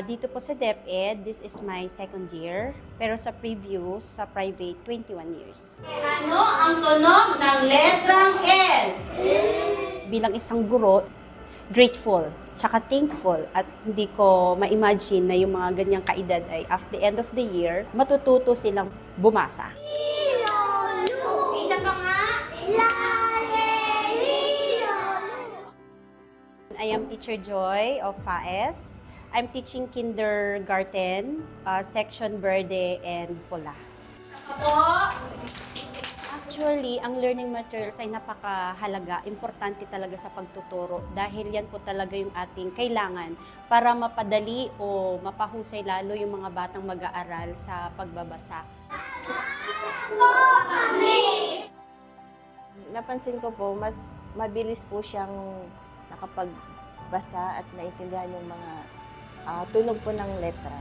Dito po sa DepEd, this is my second year. Pero sa previous, sa private, 21 years. Ano ang tunog ng letrang L? Bilang isang guro, grateful, tsaka thankful. At hindi ko ma-imagine na yung mga ganyang kaedad ay after the end of the year, matututo silang bumasa. Isa pa nga. I am Teacher Joy of FAES. I'm teaching kindergarten, section Verde and Pula. Ako. Actually, ang learning materials ay napakahalaga, importante talaga sa pagtuturo dahil yan po talaga yung ating kailangan para mapadali o mapahusay lalo yung mga batang mag-aaral sa pagbabasa. Napansin ko po, mas mabilis po siyang nakapagbasa at naintindihan yung mga tunog po ng letra.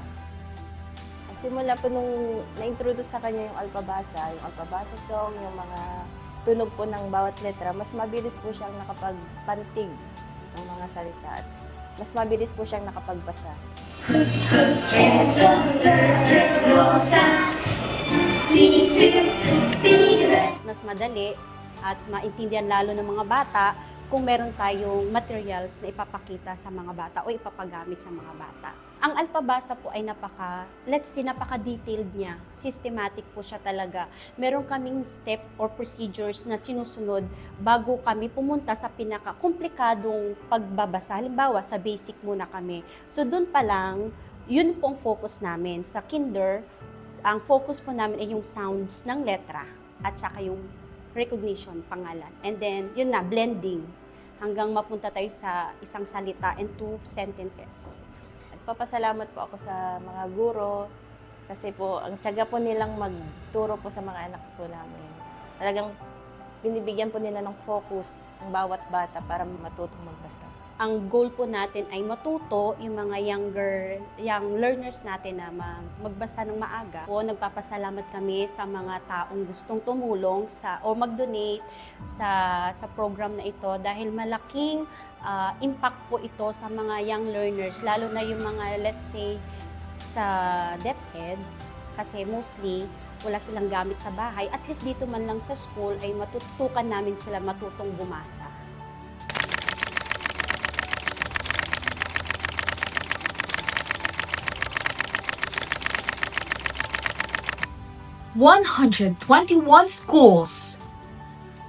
Simula po nung na-introduce sa kanya yung alpabasa song, yung mga tunog po ng bawat letra, mas mabilis po siyang nakapagpantig ng mga salita at mas mabilis po siyang nakapagbasa. Mas madali at maintindihan lalo ng mga bata kung meron tayong materials na ipapakita sa mga bata o ipapagamit sa mga bata. Ang alpabasa po ay napaka-detailed niya. Systematic po siya talaga. Meron kaming step or procedures na sinusunod bago kami pumunta sa pinaka-komplikadong pagbabasa. Halimbawa, sa basic muna kami. So doon pa lang, yun pong focus namin. Sa kinder, ang focus po namin ay yung sounds ng letra at saka yung recognition, pangalan. And then, yun na, blending. Hanggang mapunta tayo sa isang salita and 2 sentences. At papasalamat po ako sa mga guro kasi po ang tiyaga po nilang magturo po sa mga anak po namin. Talagang binibigyan po nila ng focus ang bawat bata para matutong magbasa. Ang goal po natin ay matuto yung mga young learners natin na magbasa ng maaga. O nagpapasalamat kami sa mga taong gustong tumulong o mag-donate sa program na ito dahil malaking impact po ito sa mga young learners, lalo na yung mga, let's say, sa DepEd, kasi mostly wala silang gamit sa bahay. At least dito man lang sa school ay matutukan namin sila matutong bumasa. $121 schools,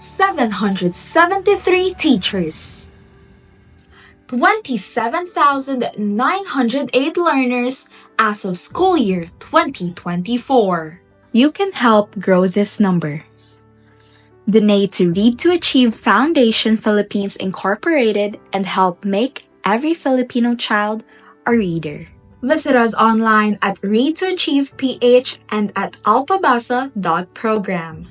773 teachers, 27,908 learners as of school year 2024. You can help grow this number. Donate to Read to Achieve Foundation Philippines Incorporated and help make every Filipino child a reader. Visit us online at Read to Achieve PH and at alpabasa.program.